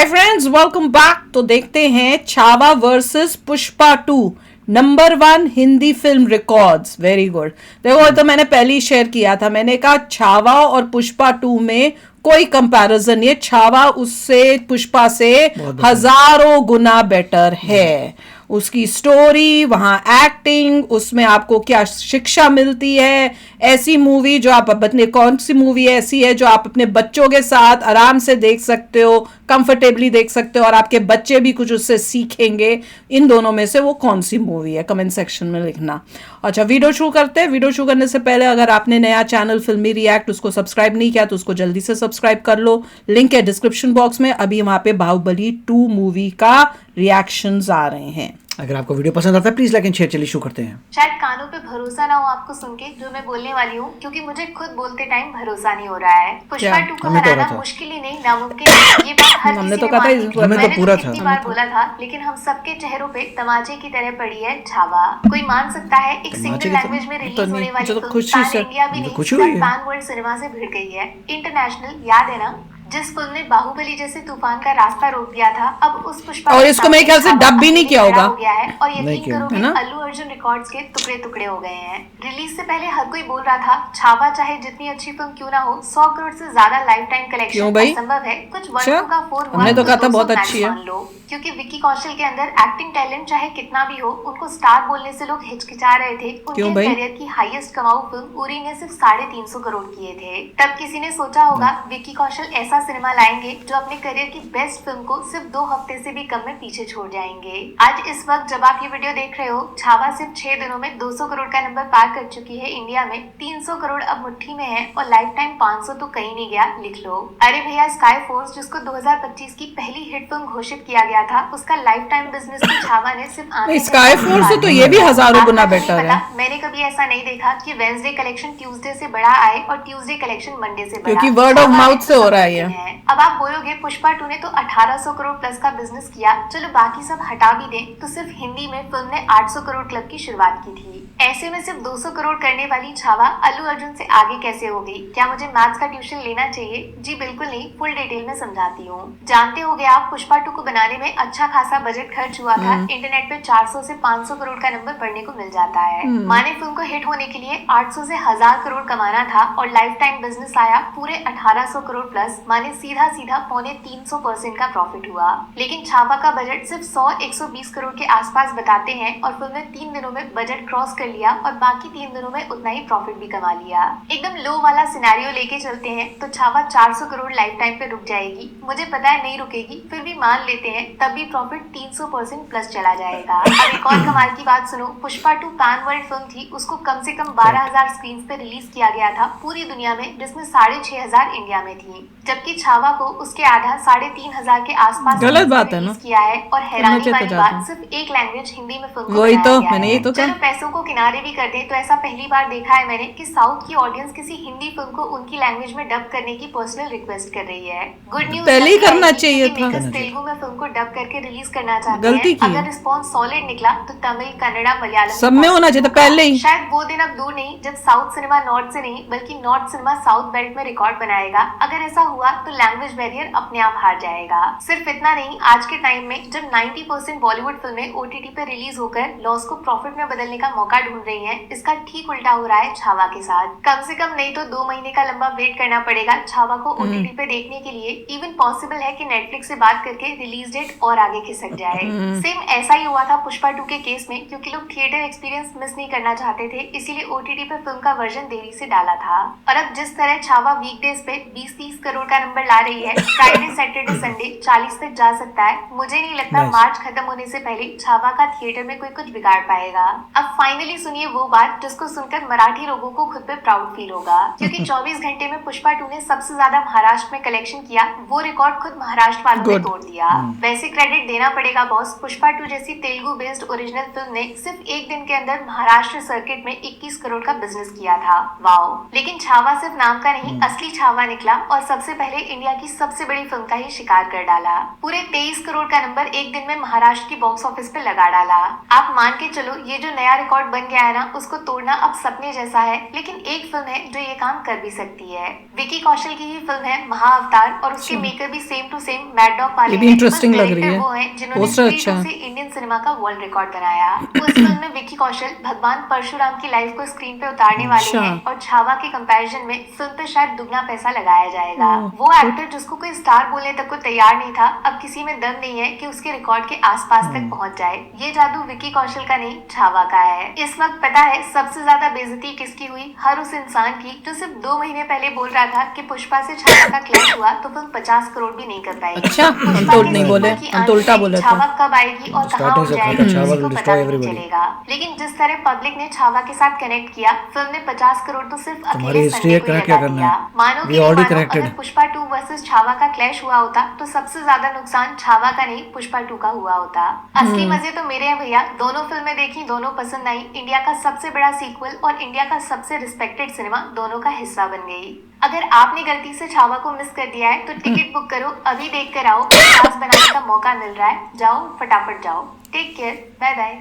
Hi friends, welcome back. तो देखते हैं Chhaava versus Pushpa 2 number 1 Hindi film records. Very good. देखो, तो मैंने पहले ही शेयर किया था, मैंने कहा छावा और पुष्पा 2 में कोई कंपैरिजन नहीं है। छावा उससे, पुष्पा से हजारों गुना बेटर है। उसकी स्टोरी, वहां एक्टिंग, उसमें आपको क्या शिक्षा मिलती है। ऐसी मूवी जो आप अपने, कौन सी मूवी ऐसी है जो आप अपने बच्चों के साथ आराम से देख सकते हो, कंफर्टेबली देख सकते हो और आपके बच्चे भी कुछ उससे सीखेंगे। इन दोनों में से वो कौन सी मूवी है, कमेंट सेक्शन में लिखना। अच्छा, वीडियो शुरू करते हैं। वीडियो शुरू करने से पहले अगर आपने नया चैनल फिल्मी रिएक्ट उसको सब्सक्राइब नहीं किया तो उसको जल्दी से सब्सक्राइब कर लो। लिंक है डिस्क्रिप्शन बॉक्स में। अभी वहां पे बाहुबली 2 मूवी का रिएक्शंस आ रहे हैं। अगर आपको वीडियो पसंद आता है प्लीज लाइक एंड शेयर। चलिए शुरू करते हैं। शायद कानों पे भरोसा ना हो आपको सुन के जो मैं बोलने वाली हूँ, क्योंकि मुझे खुद बोलते टाइम भरोसा नहीं हो रहा है। पुष्पा 2 को हराना मुश्किल ही नहीं, नामुमकिन है। ये बात हर हमने किसी तो ने कहा था, मानी थी। हमें मैंने तो पूरा था। कितनी बार बोला था, लेकिन हम सबके चेहरों पे तमाचे की तरह पड़ी है छावा। कोई मान सकता है एक सिंगल लैंग्वेज में रिलीज होने वाली फिल्म पैन इंडिया भी नहीं, पैन वर्ल्ड सिनेमा से भिड़ गई है। इंटरनेशनल, याद है ना, जिस फिल्म ने बाहुबली जैसे तूफान का रास्ता रोक दिया था, अब उस पुष्पा और इसको मेरे ख्याल से डब भी नहीं किया होगा हो गया है। और यकीन करोगे, अल्लू अर्जुन रिकॉर्ड्स के टुकड़े टुकड़े हो गए हैं। रिलीज से पहले हर कोई बोल रहा था छावा चाहे जितनी अच्छी फिल्म क्यों ना हो, 100 करोड़ से ज्यादा लाइफ टाइम कलेक्शन संभव है। कुछ 1 का 4 हमने तो कहा था बहुत अच्छी है, क्योंकि विक्की कौशल के अंदर एक्टिंग टैलेंट चाहे कितना भी हो, उनको स्टार बोलने से लोग हिचकिचा रहे थे। उनके करियर की हाईएस्ट कमाऊ फिल्म उरी ने सिर्फ 350 करोड़ किए थे। तब किसी ने सोचा होगा विक्की कौशल ऐसा सिनेमा लाएंगे जो अपने करियर की बेस्ट फिल्म को सिर्फ 2 हफ्ते से भी कम में पीछे छोड़ जाएंगे। आज इस वक्त जब आप ये वीडियो देख रहे हो, छावा सिर्फ 6 दिनों में 200 करोड़ का नंबर पार कर चुकी है। इंडिया में 300 करोड़ अब मुट्ठी में है और लाइफ टाइम 500 तो कहीं नहीं गया, लिख लो। अरे भैया, स्काई फोर्स जिसको 2025 की पहली हिट फिल्म घोषित किया गया था, उसका लाइफ टाइम बिजनेस की छावा ने सिर्फ स्काई फोर्स से तो ये भी हजारों गुना बेटर है। मैंने कभी ऐसा नहीं देखा कि वेडनेसडे कलेक्शन ट्यूसडे से बड़ा आए और ट्यूसडे कलेक्शन मंडे से बड़ा, क्योंकि वर्ड ऑफ माउथ से हो रहा है ये। अब आप बोलोगे पुष्पा 2 ने तो 1800 करोड़ प्लस का बिजनेस किया। चलो बाकी सब हटा भी दें तो सिर्फ हिंदी में फिल्म ने 800 करोड़ क्लब की शुरुआत की थी। ऐसे में सिर्फ 200 करोड़ करने वाली छावा अल्लू अर्जुन से आगे कैसे हो गई? क्या मुझे मैथ्स का ट्यूशन लेना चाहिए? जी बिल्कुल नहीं, फुल डिटेल में समझाती हूँ। जानते होगे आप, पुष्पा 2 को बनाने में अच्छा खासा बजट खर्च हुआ था। इंटरनेट पे 400 से 500 करोड़ का नंबर पढ़ने को मिल जाता है। माने फिल्म को हिट होने के लिए 800 से 1000 करोड़ कमाना था और लाइफ टाइम बिजनेस आया पूरे 1800 करोड़ प्लस, माने सीधा सीधा 350% का प्रॉफिट हुआ। लेकिन छावा का बजट सिर्फ 100-120 करोड़ के आसपास बताते हैं और फिल्म ने 3 दिनों में बजट क्रॉस कर लिया और बाकी 3 दिनों में उतना ही प्रॉफिट भी कमा लिया। एकदम लो वाला सिनेरियो लेके चलते हैं तो छावा 400 करोड़ लाइफ टाइम पे रुक जाएगी। मुझे पता है नहीं रुकेगी, फिर भी मान लेते हैं, तब भी प्रॉफिट 300% प्लस चला जाएगा। अब एक और कमाल की बात सुनो, पुष्पा 2 पैन वर्ल्ड फिल्म थी, उसको कम से कम 12,000 स्क्रीन पे रिलीज किया गया था पूरी दुनिया में, जिसमें 6,500 इंडिया में थी। जबकि छावा को उसके आधा 3,500 के आसपास गलत बात है ना किया है। और हैरानी वाली बात, सिर्फ एक लैंग्वेज हिंदी में फिल्म वही तो मैंने ये तो चलो पैसों को किनारे भी कर दे तो ऐसा पहली बार देखा है मैंने कि साउथ की ऑडियंस किसी हिंदी फिल्म को उनकी लैंग्वेज में डब करने की पर्सनल रिक्वेस्ट कर रही है। गुड न्यूज पहले ही करना चाहिए था। तेलुगु में फिल्म को डब करके रिलीज करना चाहते हैं। अगर रिस्पॉन्स सॉलिड निकला तो तमिल, कन्नड़ा, मलयालम सब में होना चाहिए था पहले ही। शायद वो दिन अब दूर नहीं जब साउथ सिनेमा नॉर्थ से नहीं बल्कि नॉर्थ सिनेमा साउथ बेल्ट में रिकॉर्ड बनाएगा। अगर ऐसा हुआ तो लैंग्वेज बैरियर अपने आप हार जाएगा। सिर्फ इतना नहीं, आज के टाइम में जब 90% बॉलीवुड फिल्में ओटीटी पे रिलीज होकर लॉस को प्रॉफिट में बदलने का मौका ढूंढ रही हैं, इसका ठीक उल्टा हो रहा है छावा के साथ। कम से कम नहीं तो 2 महीने का लंबा वेट करना पड़ेगा छावा को ओटीटी पे देखने के लिए। इवन पॉसिबल है कि नेटफ्लिक्स से बात करके रिलीज डेट और आगे खिसक जाए। सेम ऐसा ही हुआ था पुष्पा 2 के केस में, क्योंकि लोग थिएटर एक्सपीरियंस मिस नहीं करना चाहते थे, इसीलिए ओटीटी पे फिल्म का वर्जन देरी से डाला था। और अब जिस तरह छावा वीकडेज पे 20-30 करोड़ का नंबर ला रही है, फ्राइडे, सैटरडे, संडे 40 तक जा सकता है। मुझे नहीं लगता मार्च खत्म होने से पहले छावा का थिएटर में कोई कुछ बिगाड़ पाएगा। अब फाइनली सुनिए वो बात जिसको सुनकर मराठी लोगों को खुद पे प्राउड फील होगा, क्योंकि 24 घंटे में पुष्पा 2 ने सबसे ज्यादा महाराष्ट्र में कलेक्शन किया। वो रिकॉर्ड खुद महाराष्ट्र वालों ने तोड़ दिया। वैसे क्रेडिट देना पड़ेगा बॉस, पुष्पा 2 जैसी तेलुगु बेस्ड ओरिजिनल फिल्म ने सिर्फ एक दिन के अंदर महाराष्ट्र सर्किट में 21 करोड़ का बिजनेस किया था। वाओ। लेकिन छावा सिर्फ नाम का नहीं, असली छावा निकला और सबसे पहले इंडिया की सबसे बड़ी फिल्म का ही शिकार कर डाला। पूरे 23 करोड़ का नंबर एक दिन में महाराष्ट्र की बॉक्स ऑफिस पे लगा डाला। आप मान के चलो ये जो नया रिकॉर्ड बन बन गया है ना, उसको तोड़ना अब सपने जैसा है। लेकिन एक फिल्म है जो ये काम कर भी सकती है। विकी कौशल की ही फिल्म है महाअवतार और उसके मेकर भी same to same mad dog वाले ये भी हैं। इंटरेस्टिंग बस लग रही डायरेक्टर है, वो हैं जिन्होंने पोस्टर स्त्री अच्छा टू है। से इंडियन सिनेमा का वर्ल्ड रिकॉर्ड बनाया। उस फिल्म में विकी कौशल भगवान परशुराम की लाइफ को स्क्रीन पे उतारने वाले अच्छा। हैं और छावा के कंपैरिजन में फिल्म पे शायद दुगना पैसा लगाया जाएगा। ओह, वो एक्टर जिसको कोई स्टार बोलने तक को तैयार नहीं था, अब किसी में दम नहीं है कि उसके रिकॉर्ड के आसपास तक पहुंच जाए। ये जादू विकी कौशल का नहीं, छावा का है। इस वक्त पता है सबसे ज्यादा बेइज्जती किसकी हुई? हर उस इंसान की जो सिर्फ 2 महीने पहले बोल रहा था कि पुष्पा से छावा का क्लैश हुआ तो फिल्म 50 करोड़ भी नहीं कर पाएगी। अच्छा, हम पुष्पा तो के नहीं सीक्वल बोले, की हम तो उल्टा आंच में बोले थे। छावा कब आएगी और कहाँ Starting हो से जाएगी था कि छावा किसी को will पता destroy भी नहीं everybody। चलेगा। लेकिन जिस तरह पब्लिक ने छावा के साथ कनेक्ट किया, फिल्म ने 50 करोड़ तो सिर्फ तुम्हारी अकेले हिस्ट्री संडे है, को कनेक्ट लगा क्या करना दिया। है? मानो We कि नहीं already मानो, connected। अगर पुष्पा 2 वर्सेस छावा का क्लैश हुआ होता तो सबसे ज्यादा नुकसान छावा का नहीं पुष्पा 2 का हुआ होता। असली मजे तो मेरे हैं भैया, दोनों फिल्में देखी, दोनों पसंद आई। इंडिया का सबसे बड़ा सीक्वल और इंडिया का सबसे रिस्पेक्टेड सिनेमा दोनों का हिस्सा बन गई। अगर आपने गलती से छावा को मिस कर दिया है तो टिकट बुक करो, अभी देख कर आओ, क्लास बनाने का मौका मिल रहा है। जाओ फटाफट जाओ। Take care, bye bye.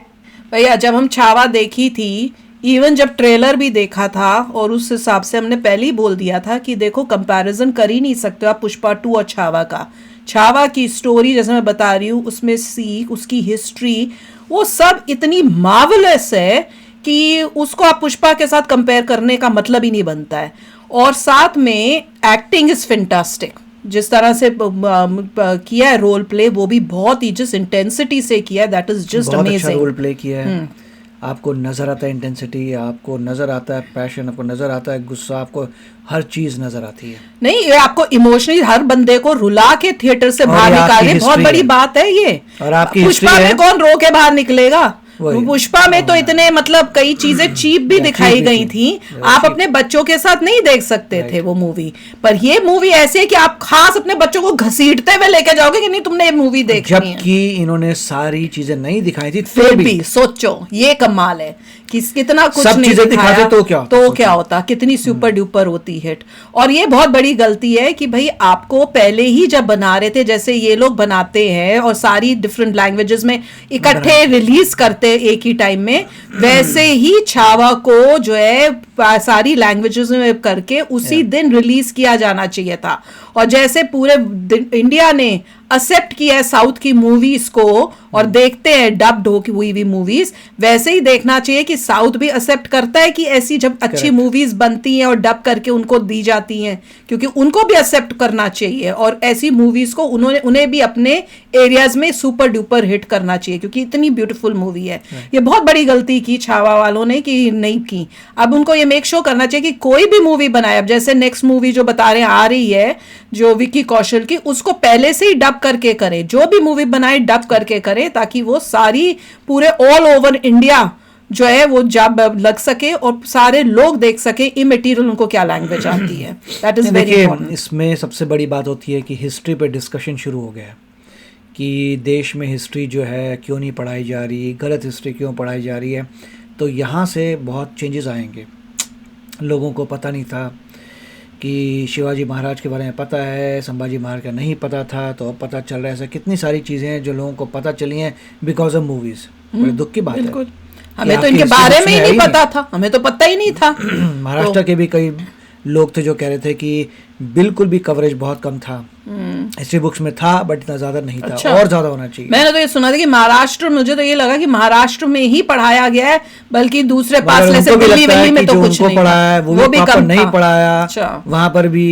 भैया जब हम छावा देखी थी, इवन जब ट्रेलर भी देखा था और उस हिसाब से हमने पहले ही बोल दिया था कि देखो कंपैरिजन कर ही नहीं सकते आप पुष्पा 2 और छावा का। छावा की स्टोरी जैसे मैं बता रही हूँ, उसमें सीख, उसकी हिस्ट्री, वो सब इतनी मार्वलस है कि उसको आप पुष्पा के साथ कंपेयर करने का मतलब ही नहीं बनता है। और साथ में एक्टिंग इज फैंटास्टिक, जिस तरह से किया है रोल प्ले, वो भी बहुत ही जिस इंटेंसिटी से किया है, दैट इज जस्ट बहुत अच्छा अमेजिंग। रोल प्ले किया है। आपको नज़र आता है इंटेंसिटी, आपको नज़र आता है पैशन, आपको नज़र आता है गुस्सा, आपको हर चीज़ नज़र आती है। नहीं, ये आपको इमोशनली हर बंदे को रुला के थिएटर से और बाहर ये आपकी निकाले, बहुत history बड़ी है। बात है ये। और आपकी पुष्पा history में है। कौन रो के बाहर निकलेगा? वही। पुष्पा में तो इतने मतलब कई चीजें चीप भी दिखाई cheap गई भी थी, थी। आप अपने बच्चों के साथ नहीं देख सकते थे वो मूवी। पर ये मूवी ऐसी है कि आप खास अपने बच्चों को घसीटते हुए लेके जाओगे कि नहीं तुमने ये मूवी देखनी है। जबकि इन्होंने सारी चीजें नहीं दिखाई थी, फिर भी सोचो, ये कमाल है कि कितना कुछ सब नहीं चीजें दिखाया दिखाते तो क्या होता, तो सोचो। क्या होता, कितनी सुपर ड्यूपर होती हिट। और ये बहुत बड़ी गलती है कि भाई आपको पहले ही जब बना रहे थे, जैसे ये लोग बनाते हैं और सारी डिफरेंट लैंग्वेजेस में इकट्ठे रिलीज करते एक ही टाइम में, वैसे ही छावा को जो है सारी लैंग्वेजेस में करके उसी दिन रिलीज किया जाना चाहिए था। और जैसे पूरे इंडिया ने एक्सेप्ट किया है साउथ की मूवीज को और देखते हैं डब्ड हुई हुई मूवीज, वैसे ही देखना चाहिए कि साउथ भी एक्सेप्ट करता है कि ऐसी जब अच्छी मूवीज बनती हैं और डब करके उनको दी जाती हैं, क्योंकि उनको भी एक्सेप्ट करना चाहिए और ऐसी मूवीज को उन्हें भी अपने एरियाज में सुपर डुपर हिट करना चाहिए, क्योंकि इतनी ब्यूटीफुल मूवी है। ये बहुत बड़ी गलती की छावा वालों ने कि नहीं की। अब उनको ये मेक श्योर करना चाहिए कि कोई भी मूवी बनाए, अब जैसे नेक्स्ट मूवी जो बता रहे हैं आ रही है जो विकी कौशल की, उसको पहले से ही डब करके करे, जो भी मूवी बनाए डब करके करे, ताकि वो सारी पूरे ऑल ओवर इंडिया जो है वो जब लग सके और सारे लोग देख सके इमेटीरियल उनको क्या लैंग्वेज आती है। दैट इज वेरी देखिए, इंपॉर्टेंट। इसमें सबसे बड़ी बात होती है कि हिस्ट्री पे डिस्कशन शुरू हो गया है कि देश में हिस्ट्री जो है क्यों नहीं पढ़ाई जा रही, गलत हिस्ट्री क्यों पढ़ाई जा रही है। तो यहाँ से बहुत चेंजेस आएंगे। लोगों को पता नहीं था कि शिवाजी महाराज के बारे में पता है, संभाजी महाराज का नहीं पता था, तो अब पता चल रहा है। ऐसा कितनी सारी चीज़ें हैं जो लोगों को पता चली हैं बिकॉज ऑफ मूवीज़। बड़े दुख की बात है। बिल्कुल, हमें तो आपकी इनके history बारे books में ही है नहीं पता था, हमें तो पता ही नहीं था। महाराष्ट्र के भी कई लोग थे जो कह रहे थे कि बिल्कुल भी कवरेज बहुत कम था, हिस्ट्री बुक्स में था बट इतना ज़्यादा नहीं था। अच्छा। और ज़्यादा होना चाहिए। मैंने तो ये सुना था कि महाराष्ट्र, मुझे तो ये लगा कि महाराष्ट्र में ही पढ़ाया गया है, बल्कि दूसरे मगर पास से उनको भी दिल्ली लगता है वल्ली में कि तो जो कुछ उनको नहीं पढ़ाया था। है वो भी कम नहीं था। पढ़ाया। अच्छा। वहाँ पर भी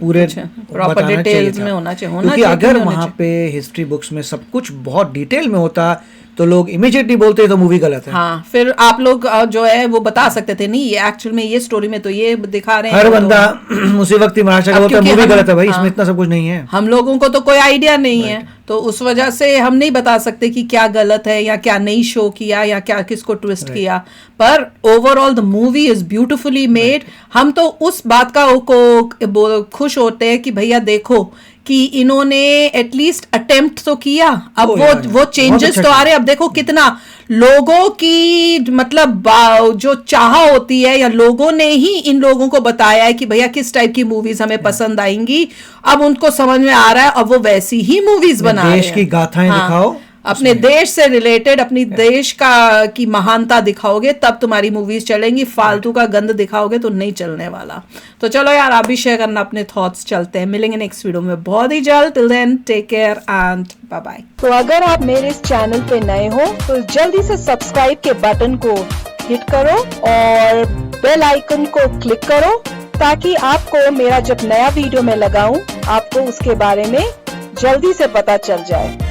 पूरे प्रॉपर बताना चाहिए डिटेल्स था। में होना चाहिए, क्योंकि चाहिए, अगर होना वहाँ चाहिए। पे हिस्ट्री बुक्स में सब कुछ बहुत डिटेल में होता तो लोग इमीडिएटली बोलते तो मूवी गलत है। हाँ, फिर आप लोग जो है वो बता सकते थे, नहीं ये एक्चुअल में ये स्टोरी में तो ये दिखा रहे हैं। हर तो बंदा उसी वक्त ही महाराष्ट्र का अब बोलता है क्योंकि मूवी हम- गलत है भाई, हाँ। इसमें इतना सब कुछ नहीं है। हम लोगों को तो कोई आइडिया नहीं है, तो उस वजह से हम नहीं बता सकते कि क्या गलत है या क्या नहीं शो किया या क्या किसको ट्विस्ट किया। पर overall the movie is beautifully made. हम तो उस बात का खुश होते हैं कि भैया देखो कि इन्होंने एटलीस्ट अटेम्प्ट तो किया। अब Oh, वो yeah, वो बहुत चेंजेस अच्छा तो आ किया। रहे हैं। अब देखो कितना लोगों की मतलब जो चाह होती है, या लोगों ने ही इन लोगों को बताया है कि भैया किस टाइप की मूवीज हमें पसंद आएंगी। अब उनको समझ में आ रहा है, अब वो वैसी ही मूवीज बना रहे हैं। देश की गाथाएं हाँ। दिखाओ, अपने देश से रिलेटेड, अपनी देश का की महानता दिखाओगे तब तुम्हारी मूवीज चलेंगी, फालतू का गंद दिखाओगे तो नहीं चलने वाला। तो चलो यार, आप भी शेयर करना अपने थॉट्स। चलते हैं, मिलेंगे नेक्स्ट वीडियो में बहुत ही जल्द। Till then take care and bye bye. तो अगर आप मेरे इस चैनल पे नए हो तो जल्दी से सब्सक्राइब के बटन को हिट करो और बेल आइकन को क्लिक करो, ताकि आपको मेरा जब नया वीडियो मैं लगाऊं आपको उसके बारे में जल्दी से पता चल जाए।